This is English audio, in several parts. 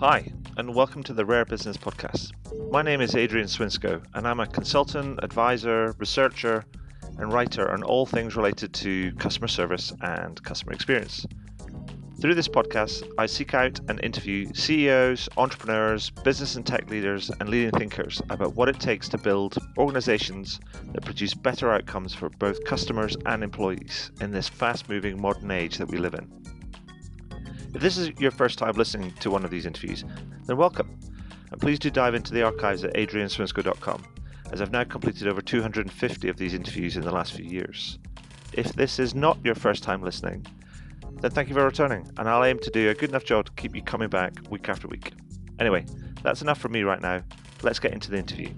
Hi, and welcome to the Rare Business Podcast. My name is Adrian Swinsko, and I'm a consultant, advisor, researcher, and writer on all things related to customer service and customer experience. Through this podcast, I seek out and interview CEOs, entrepreneurs, business and tech leaders, and leading thinkers about what it takes to build organizations that produce better outcomes for both customers and employees in this fast-moving modern age that we live in. If this is your first time listening to one of these interviews, then welcome, and please do dive into the archives at adrianswinsco.com, as I've now completed over 250 of these interviews in the last few years. If this is not your first time listening, then thank you for returning, and I'll aim to do a good enough job to keep you coming back week after week. Anyway, that's enough from me right now. Let's get into the interview.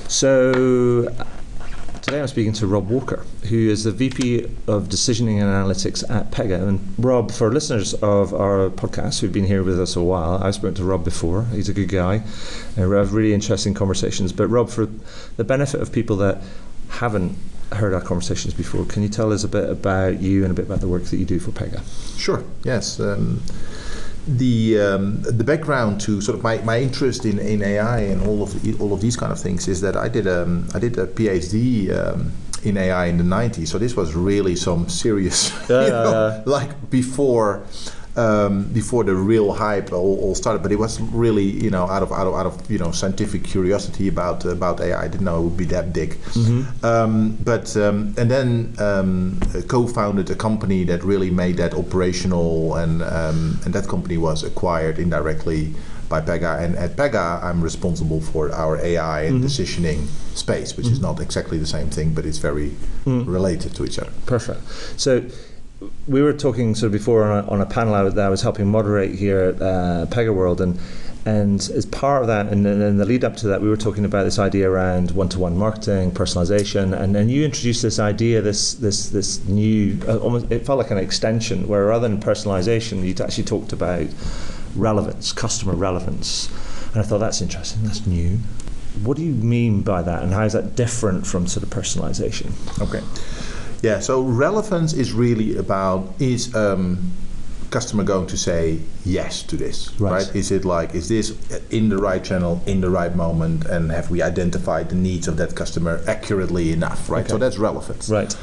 So today I'm speaking to Rob Walker, who is the VP of Decisioning and Analytics at Pega. And Rob, for listeners of our podcast who've been here with us a while, I've spoken to Rob before. He's a good guy, and we have really interesting conversations. But Rob, for the benefit of people that haven't heard our conversations before, can you tell us a bit about you and a bit about the work that you do for Pega? Sure, yes. The background to sort of my interest in AI and all of these kind of things is that I did a PhD in AI in the 90s. So this was really some serious, like before the real hype all started. But it was really out of scientific curiosity about AI. I didn't know it would be that big. And then co-founded a company that really made that operational, and that company was acquired indirectly by Pega. And at Pega, I'm responsible for our AI and decisioning space, which is not exactly the same thing, but it's very related to each other. Perfect. So we were talking sort of before on a panel that I was helping moderate here at Pegaworld, and as part of that, and then the lead up to that, we were talking about this idea around one-to-one marketing, personalization, and then you introduced this idea, this new, almost it felt like an extension, where rather than personalization, you actually talked about relevance, customer relevance, and I thought that's interesting, that's new. What do you mean by that, and how is that different from sort of personalization? Okay. Yeah, so relevance is really about, is customer going to say yes to this, right? Is this in the right channel, in the right moment, and have we identified the needs of that customer accurately enough, right? Okay. So that's relevance. Right.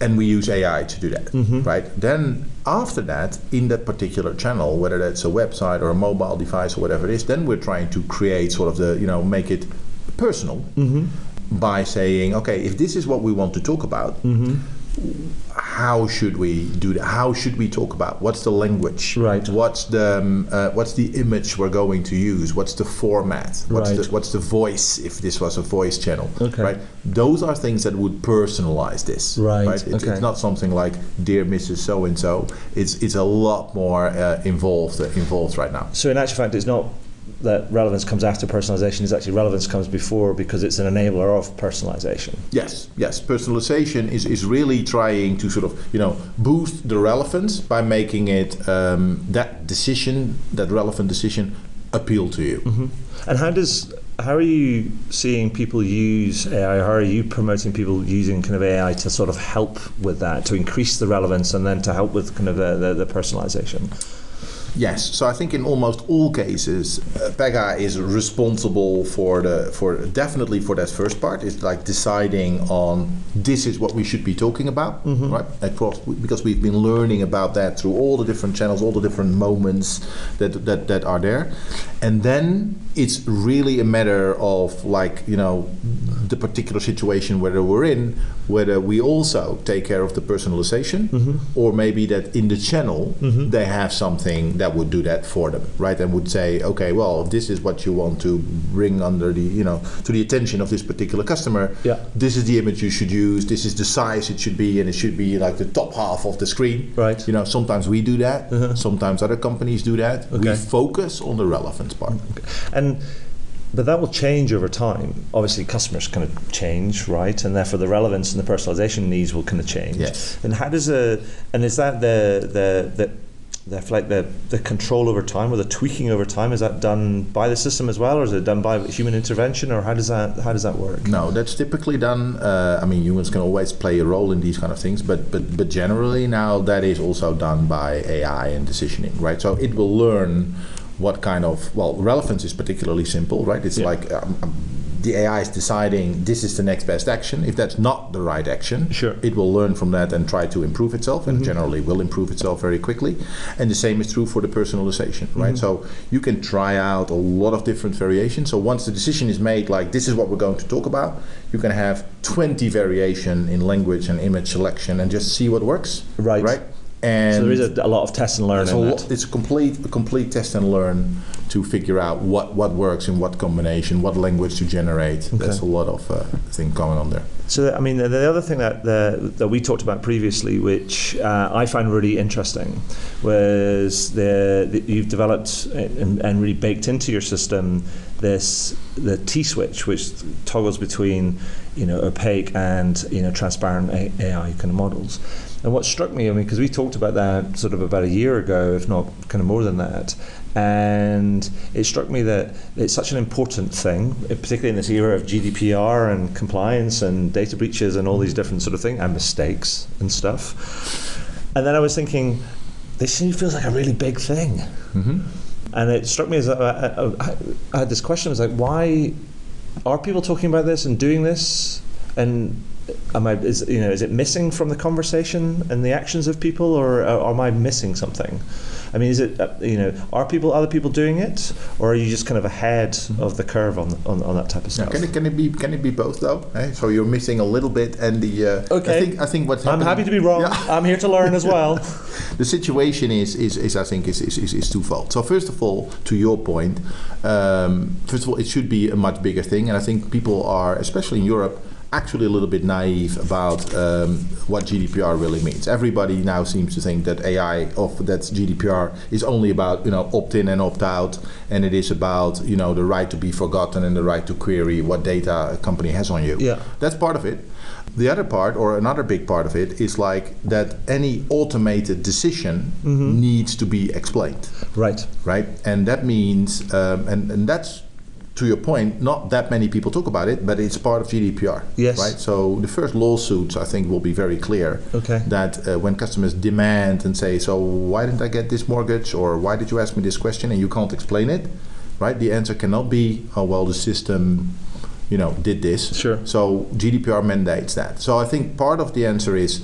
And we use AI to do that, right? Then after that, in that particular channel, whether that's a website or a mobile device or whatever it is, then we're trying to create sort of the, make it personal. By saying, okay, if this is what we want to talk about, how should we do that? How should we talk about? What's the language? Right. What's the image we're going to use? What's the format? What's the voice if this was a voice channel? Okay. Right. Those are things that would personalize this. Right. It's not something like Dear Mrs. So and so. It's a lot more involved right now. So in actual fact, it's not that relevance comes after personalization, is actually relevance comes before, because it's an enabler of personalization. Yes. Personalization is really trying to sort of, boost the relevance by making it that relevant decision appeal to you. And how are you seeing people use AI? How are you promoting people using kind of AI to sort of help with that, to increase the relevance and then to help with kind of the personalization? Yes, so I think in almost all cases, Pega is responsible for definitely for that first part. It's like deciding on this is what we should be talking about, right? Because we've been learning about that through all the different channels, all the different moments that are there, and then it's really a matter of the particular situation whether we're in, whether we also take care of the personalization, or maybe that in the channel they have something that would do that for them, right? And would say, okay, well, this is what you want to bring under the, to the attention of this particular customer. Yeah. This is the image you should use. This is the size it should be, and it should be like the top half of the screen. Right. Sometimes we do that. Sometimes other companies do that. Okay. We focus on the relevance part. Okay. But that will change over time. Obviously, customers kind of change, right? And therefore, the relevance and the personalization needs will kind of change. Yes. And how does is that the the control over time or the tweaking over time, is that done by the system as well, or is it done by human intervention, or how does that work? No, that's typically done. Humans can always play a role in these kind of things, but generally now that is also done by AI and decisioning, right? So it will learn what kind of, relevance is particularly simple, right? It's like the AI is deciding this is the next best action. If that's not the right action, sure, it will learn from that and try to improve itself, and generally will improve itself very quickly. And the same is true for the personalization, right? So you can try out a lot of different variations. So once the decision is made, like this is what we're going to talk about, you can have 20 variation in language and image selection and just see what works, right? And so there is a lot of test and learn in that. It's a complete test and learn to figure out what works in what combination, what language to generate. Okay. There's a lot of things going on there. So, I mean, the other thing that we talked about previously, which I find really interesting, was you've developed and really baked into your system the T-switch, which toggles between, opaque and, transparent AI kind of models. And what struck me, because we talked about that sort of about a year ago, if not kind of more than that, and it struck me that it's such an important thing, particularly in this era of GDPR and compliance and data breaches and all these different sort of things, and mistakes and stuff. And then I was thinking, this feels like a really big thing. Mm-hmm. And it struck me as I had this question, I was like, why are people talking about this and doing this? And is it missing from the conversation and the actions of people, or am I missing something? I mean, is it are other people doing it, or are you just kind of ahead of the curve on that type of stuff? Yeah, can it be both though? Eh? So you're missing a little bit, and okay. I think what's happening. I'm happy to be wrong. Yeah. I'm here to learn as well. The situation is I think is twofold. So first of all, to your point, it should be a much bigger thing, and I think people are, especially in Europe, actually a little bit naive about what GDPR really means. Everybody now seems to think that that's GDPR is only about opt-in and opt-out, and it is about the right to be forgotten and the right to query what data a company has on you. Yeah, that's part of it. The other part, or another big part of it, is like that any automated decision needs to be explained. Right. And that means, and that's, to your point, not that many people talk about it, but it's part of GDPR. Yes. Right. So the first lawsuits, I think, will be very clear. Okay. That when customers demand and say, "So why didn't I get this mortgage?" or "Why did you ask me this question?" and you can't explain it, right? The answer cannot be, "Oh well, the system, did this." Sure. So GDPR mandates that. So I think part of the answer is,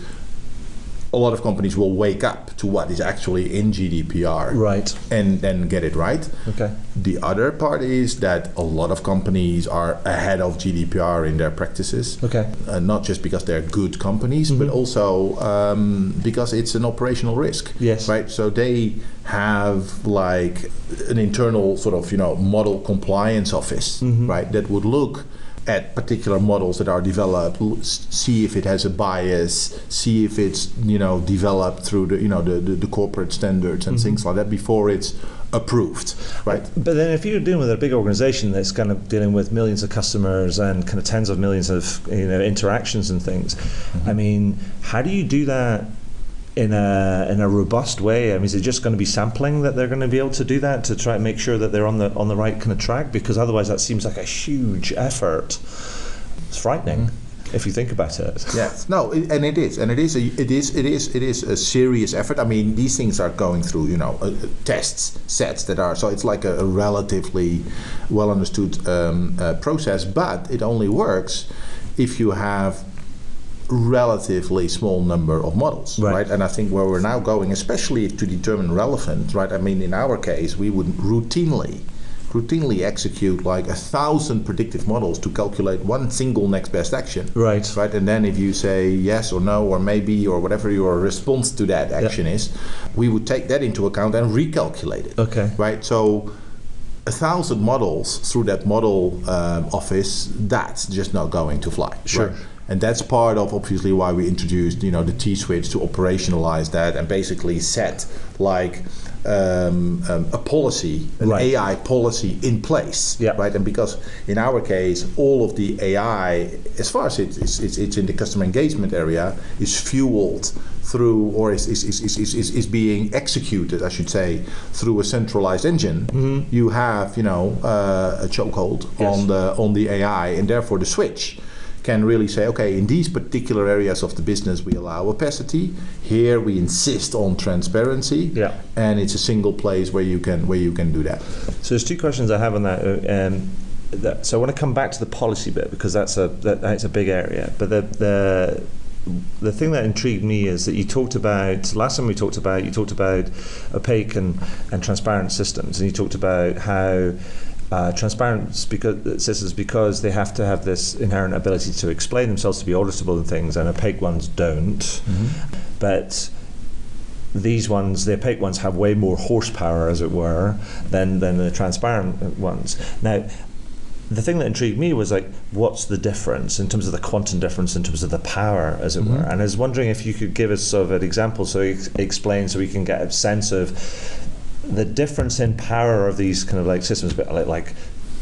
a lot of companies will wake up to what is actually in GDPR, right, and then get it right. Okay. The other part is that a lot of companies are ahead of GDPR in their practices. Okay. Not just because they're good companies, but also because it's an operational risk. Yes. Right. So they have like an internal sort of model compliance office, right, that would look at particular models that are developed, see if it has a bias, see if it's developed through the corporate standards and things like that before it's approved, right? But then if you're dealing with a big organization that's kind of dealing with millions of customers and kind of tens of millions of interactions and things, I mean, how do you do that in a robust way? I mean, is it just going to be sampling that they're going to be able to do that to try and make sure that they're on the right kind of track? Because otherwise that seems like a huge effort. It's frightening if you think about it. Yes, no, it is a serious effort. I mean, these things are going through tests sets that are, so it's like a relatively well understood process, but it only works if you have relatively small number of models, right? And I think where we're now going, especially to determine relevance, right? I mean, in our case, we would routinely execute like 1,000 predictive models to calculate one single next best action. Right. And then if you say yes or no or maybe or whatever your response to that action is, we would take that into account and recalculate it. Okay. Right. So 1,000 models through that model office, that's just not going to fly. Sure. Right? And that's part of obviously why we introduced the T-switch to operationalize that and basically set like a policy, an AI policy in place, right? And because in our case, all of the AI, as far as it's in the customer engagement area, is fueled through, or is being executed, I should say, through a centralized engine, you have a chokehold on the AI, and therefore the switch can really say, okay, in these particular areas of the business we allow opacity. Here we insist on transparency, and it's a single place where you can do that. So there's two questions I have on that. So I want to come back to the policy bit, because that's a big area. But the thing that intrigued me is that you talked about, last time you talked about opaque and transparent systems, and you talked about how transparent systems, because they have to have this inherent ability to explain themselves, to be auditable and things, and opaque ones don't. But these ones, the opaque ones, have way more horsepower, as it were, than the transparent ones. Now, the thing that intrigued me was, like, what's the difference in terms of the quantum difference, in terms of the power, as it were? And I was wondering if you could give us sort of an example, so explain, so we can get a sense of the difference in power of these kind of like systems, but like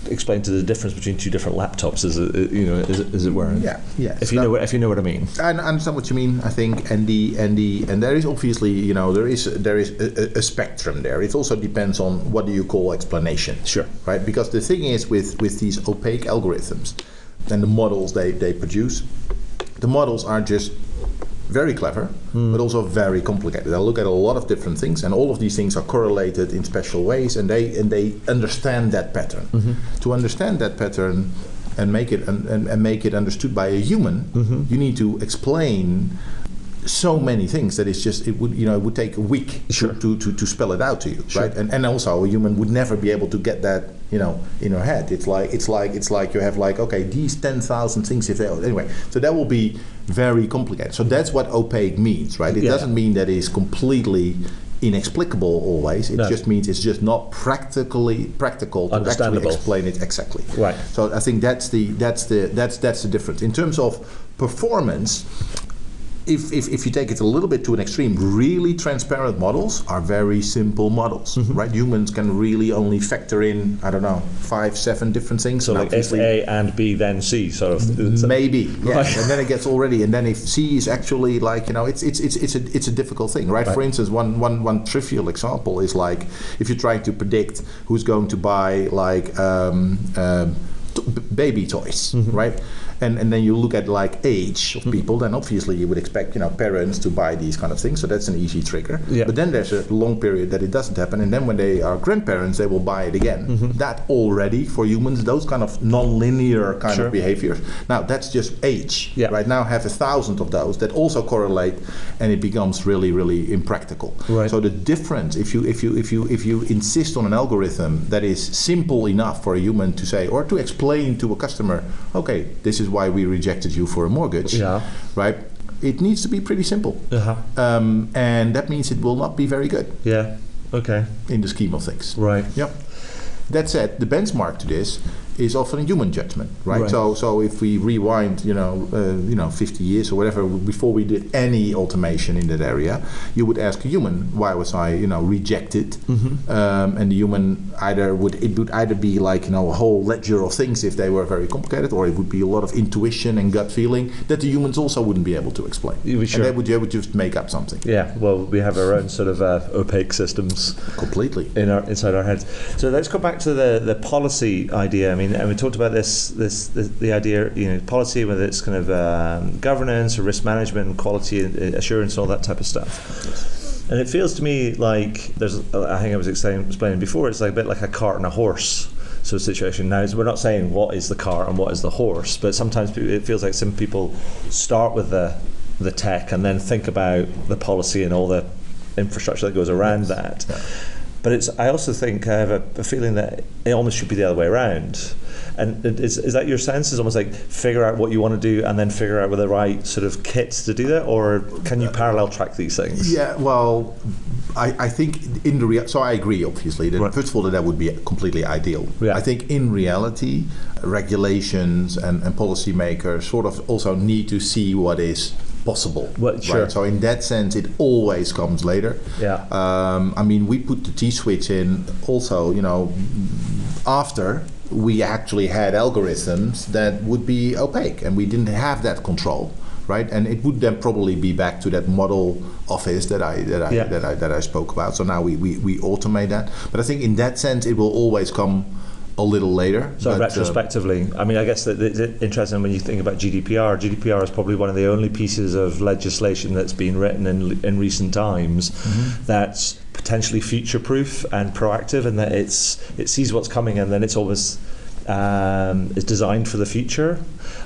explain to the difference between two different laptops, as it were. If you know what I mean. I understand what you mean. I think, and there is obviously there is a spectrum there. It also depends on what do you call explanation. Sure. Right. Because the thing is with these opaque algorithms and the models they produce, the models are just very clever, but also very complicated. They look at a lot of different things, and all of these things are correlated in special ways, and they understand that pattern. To understand that pattern and make it understood by a human, you need to explain so many things that it would take a week to spell it out to you, right? And also a human would never be able to get that in her head. It's like you have these 10,000 things anyway. So that will be very complicated. So that's what opaque means, right? It doesn't mean that it's completely inexplicable always. It just means it's just not practical to actually explain it exactly. Right. So I think that's the difference in terms of performance. If you take it a little bit to an extreme, really transparent models are very simple models, right? Humans can really only factor in, 5-7 different things. So like if A and B then C, sort of. Maybe, yes. Right. And then it gets already, and then if C is actually it's a difficult thing, right? For instance, one trivial example is like if you're trying to predict who's going to buy baby toys, right? And then you look at like age of people, then obviously you would expect parents to buy these kind of things, so that's an easy trigger. But then there's a long period that it doesn't happen, and then when they are grandparents they will buy it again. That already for humans, those kind of non-linear kind of behaviors, now that's just age. Right now have 1,000 of those that also correlate, and it becomes really, really impractical. So the difference, if you insist on an algorithm that is simple enough for a human to say, or to explain to a customer, okay, this is why we rejected you for a mortgage, right? It needs to be pretty simple, and that means it will not be very good. In the scheme of things, right? That said, the benchmark to this is often a human judgment, right? So if we rewind, 50 years or whatever, before we did any automation in that area, you would ask a human, why was I, rejected? And the human would either be like, a whole ledger of things if they were very complicated, or it would be a lot of intuition and gut feeling that the humans also wouldn't be able to explain. And they would just make up something. Well, we have our own sort of opaque systems completely inside our heads. So let's go back to the policy idea. I mean, and we talked about the idea, policy, whether it's kind of governance or risk management, quality assurance, all that type of stuff. And it feels to me like I think I was explaining before, it's like a bit like a cart and a horse sort of situation. Now, we're not saying what is the cart and what is the horse, but sometimes it feels like some people start with the tech and then think about the policy and all the infrastructure that goes around that. But I also think I have a feeling that it almost should be the other way around. And is that your sense? Is almost like figure out what you want to do and then figure out with the right sort of kits to do that, or can you parallel track these things? Well, I think so I agree, obviously, that first of all that would be completely ideal. I think in reality, regulations and policymakers sort of also need to see what is possible. Right? So in that sense, it always comes later. I mean, we put the T-switch in also, after we actually had algorithms that would be opaque, and we didn't have that control. right? And it would then probably be back to that model office that I spoke about. So now we automate that. But I think in that sense, it will always come a little later. So retrospectively, I mean, I guess that it's interesting when you think about GDPR. GDPR is probably one of the only pieces of legislation that's been written in recent times that's potentially future-proof and proactive, and that it sees what's coming, and then it's almost is designed for the future.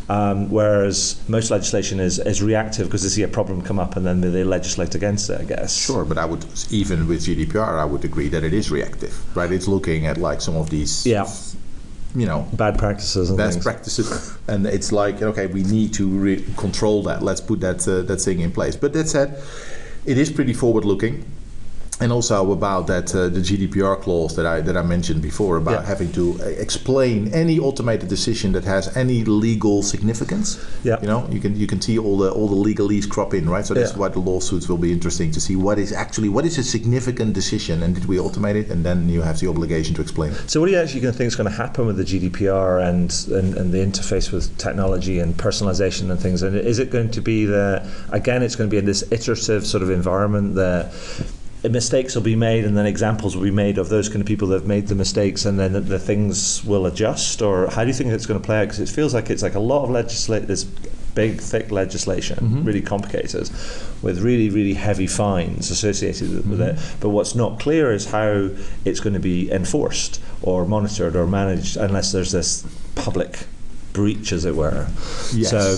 Whereas most legislation is reactive because they see a problem come up and then they legislate against it, I guess. Sure, but I would, even with GDPR, I would agree that it is reactive, right? It's looking at like some of these, bad practices and best practices, and it's like, okay, we need to control that. Let's put that thing in place. But that said, it is pretty forward-looking. And also about that the GDPR clause that I mentioned before about having to explain any automated decision that has any legal significance. Yeah. You can see all the legalese crop in, right? So that's why the lawsuits will be interesting to see what is a significant decision, and did we automate it? And then you have the obligation to explain it. So what do you actually think is going to happen with the GDPR and the interface with technology and personalisation and things? And is it going to be it's going to be in this iterative sort of environment that mistakes will be made and then examples will be made of those kind of people that have made the mistakes, and then the things will adjust? Or how do you think it's going to play out? Because it feels like it's like a lot of this big, thick legislation, really complicated, with really, really heavy fines associated with it. But what's not clear is how it's going to be enforced or monitored or managed unless there's this public breach, as it were. Yes. So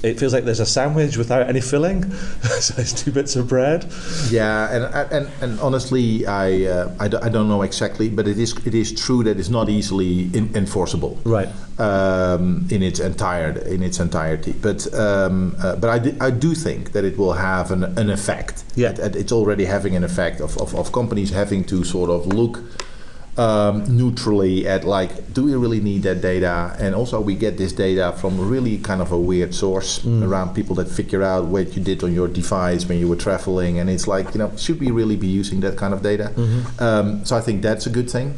it feels like there's a sandwich without any filling. So it's two bits of bread. Yeah, and honestly, I don't know exactly, but it is true that it's not easily enforceable. Right. In its entirety. But I do think that it will have an effect. Yeah. It's already having an effect of companies having to sort of look neutrally at, like, do we really need that data? And also we get this data from really kind of a weird source around people that figure out what you did on your device when you were traveling, and it's like, should we really be using that kind of data? So I think that's a good thing.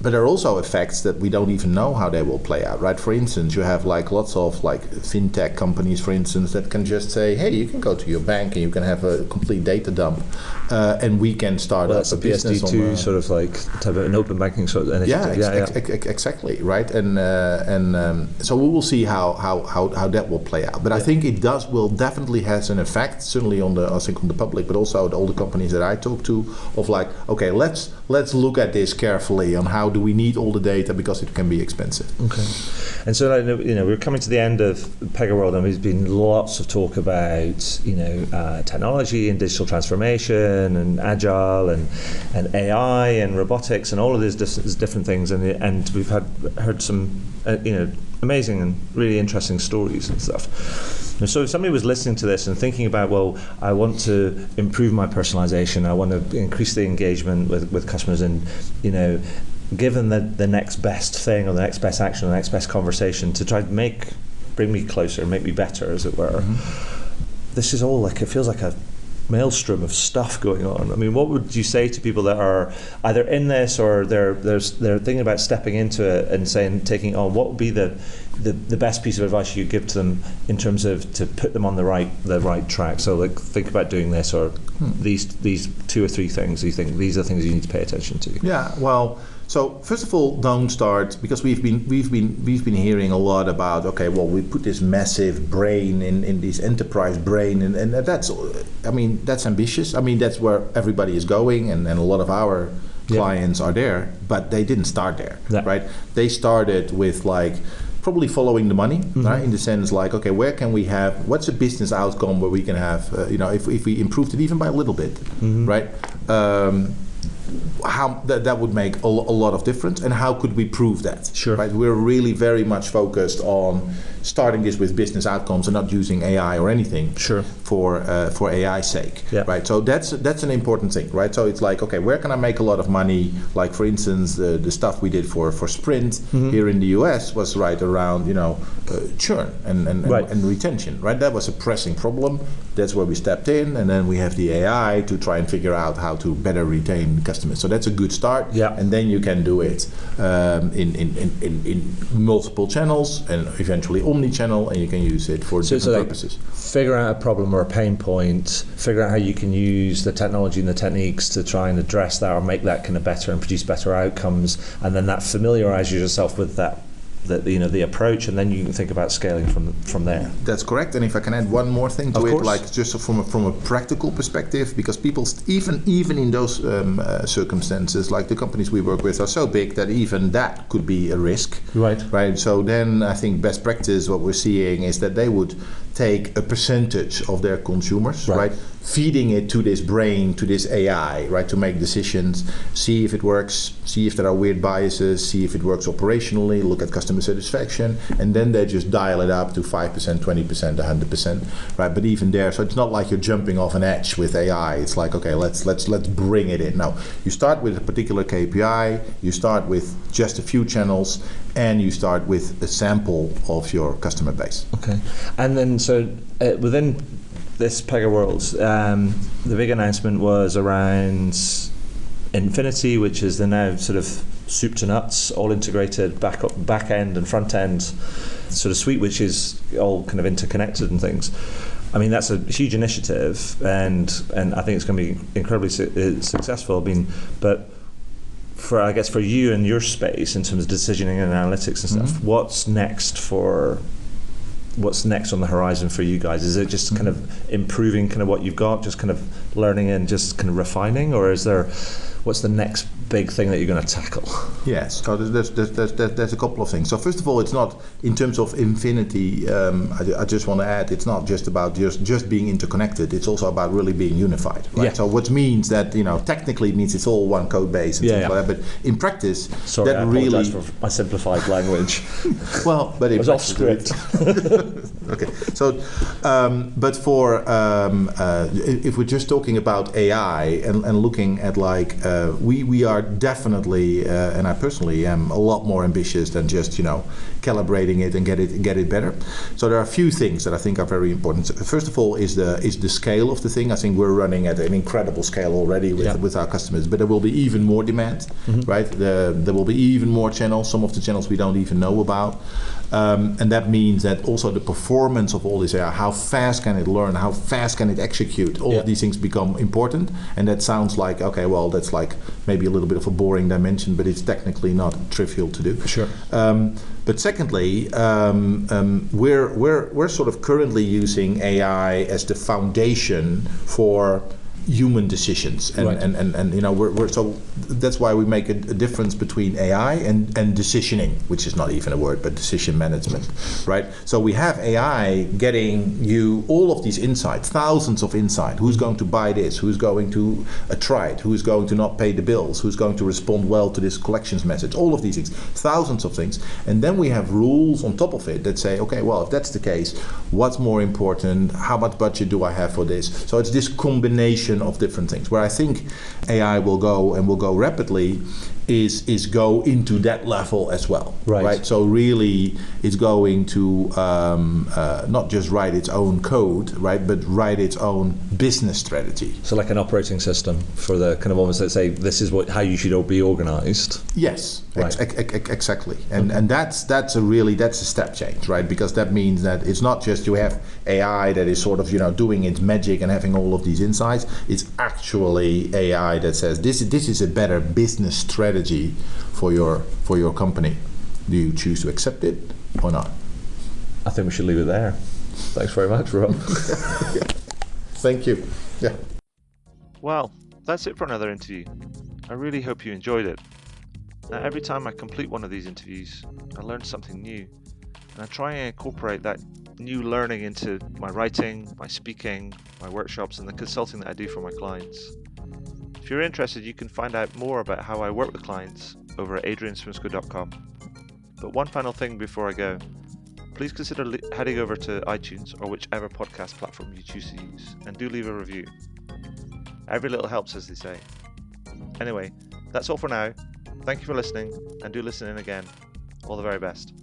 But there are also effects that we don't even know how they will play out, right? For instance, you have like lots of like fintech companies, for instance, that can just say, hey, you can go to your bank and you can have a complete data dump, and we can start up a business PSD2 on sort of like type of an open banking sort of initiative. Exactly, right? And so we will see how that will play out. But I think it will definitely has an effect, certainly on the public, but also all the companies that I talk to, of like, okay, let's look at this carefully on how do we need all the data, because it can be expensive. Okay. And so, we're coming to the end of Pegaworld, and there's been lots of talk about, technology and digital transformation and agile and AI and robotics and all of these different things. And we've heard some, amazing and really interesting stories and stuff. And so if somebody was listening to this and thinking about, well, I want to improve my personalization, I want to increase the engagement with customers, and, given the next best thing or the next best action or the next best conversation to try to bring me closer, make me better, as it were. This is all like, it feels like a maelstrom of stuff going on. I mean, what would you say to people that are either in this or they're thinking about stepping into it and taking on, what would be the best piece of advice you give to them in terms of to put them on the right track? So like, think about doing this, or these 2 or 3 things you think these are things you need to pay attention to. Yeah, well, so first of all, don't start, because we've been hearing a lot about, okay, well, we put this massive brain in this enterprise brain, and that's ambitious. I mean, that's where everybody is going, and a lot of our clients are there, but they didn't start there, right? They started with like probably following the money, right? In the sense like, okay, what's a business outcome where we can have, if we improved it even by a little bit, right? How that would make a lot of difference, and how could we prove that? Sure. Right? We're really very much focused on starting this with business outcomes and not using AI or anything. Sure. For AI's sake. Yeah. Right. So that's an important thing, right? So it's like, okay, where can I make a lot of money? Like, for instance, the stuff we did for Sprint here in the US was right around churn and retention. Right. That was a pressing problem. That's where we stepped in, and then we have the AI to try and figure out how to better retain customers. So that's a good start. Yeah. And then you can do it in multiple channels, and eventually omni-channel, and you can use it for different purposes. Figure out a problem or a pain point, figure out how you can use the technology and the techniques to try and address that or make that kind of better and produce better outcomes, and then that familiarizes yourself with the approach, and then you can think about scaling from there. That's correct. And if I can add one more thing to it, like just from a practical perspective, because people even in those circumstances, like the companies we work with are so big that even that could be a risk. Right. So then I think best practice, what we're seeing is that they would take a percentage of their consumers, right, feeding it to this brain, to this AI, right, to make decisions, see if it works, see if there are weird biases, see if it works operationally, look at customer satisfaction, and then they just dial it up to 5%, 20%, 100%, right? But even there, so it's not like you're jumping off an edge with AI. It's like, okay, let's bring it in. Now, you start with a particular KPI, you start with just a few channels, and you start with a sample of your customer base. Okay, and then so within this Pegaworld, the big announcement was around Infinity, which is the now sort of soup to nuts, all integrated back end and front end sort of suite, which is all kind of interconnected and things. I mean, that's a huge initiative, and I think it's going to be incredibly successful. But for you and your space in terms of decisioning and analytics and stuff, what's next on the horizon for you guys? Is it just kind of improving kind of what you've got, just kind of learning and just kind of refining, or what's the next big thing that you're going to tackle? Yes, so there's a couple of things. So first of all, it's not in terms of Infinity. I just want to add, it's not just about just being interconnected. It's also about really being unified. Right? Yeah. So what means that technically it means it's all one code base and things like that. But in practice, sorry, I apologize for my simplified language. Well, but it was off script. Okay, so but for if we're just talking about AI and looking at like we are definitely and I personally am a lot more ambitious than just calibrating it and get it better. So there are a few things that I think are very important. First of all is the scale of the thing. I think we're running at an incredible scale already with our customers, but there will be even more demand, right? There will be even more channels. Some of the channels we don't even know about. And that means that also the performance of all this AI, how fast can it learn, how fast can it execute, all of these things become important. And that sounds like, okay, well, that's like maybe a little bit of a boring dimension, but it's technically not trivial to do. Sure. But secondly, we're sort of currently using AI as the foundation for human decisions, and we're so that's why we make a difference between AI and decisioning, which is not even a word, but decision management, right? So we have AI getting you all of these insights, thousands of insights. Who's going to buy this? Who's going to try it? Who's going to not pay the bills? Who's going to respond well to this collections message? All of these things, thousands of things, and then we have rules on top of it that say, okay, well, if that's the case, what's more important? How much budget do I have for this? So it's this combination of different things. Where I think AI will go rapidly is go into that level as well, right? So really, it's going to not just write its own code, right, but write its own business strategy. So like an operating system for the kind of almost, let's say, this is how you should be organized. Yes, exactly, and that's a step change, right? Because that means that it's not just you have AI that is sort of doing its magic and having all of these insights. It's actually AI that says this is a better business strategy for your company. Do you choose to accept it or not? I think we should leave it there. Thanks very much, Rob. Thank you. Yeah. Well, that's it for another interview. I really hope you enjoyed it. Now, every time I complete one of these interviews, I learn something new, and I try and incorporate that new learning into my writing, my speaking, my workshops, and the consulting that I do for my clients. If you're interested, you can find out more about how I work with clients over at adrianswinsko.com. But one final thing before I go, please consider heading over to iTunes or whichever podcast platform you choose to use, and do leave a review. Every little helps, as they say. Anyway, that's all for now. Thank you for listening, and do listen in again. All the very best.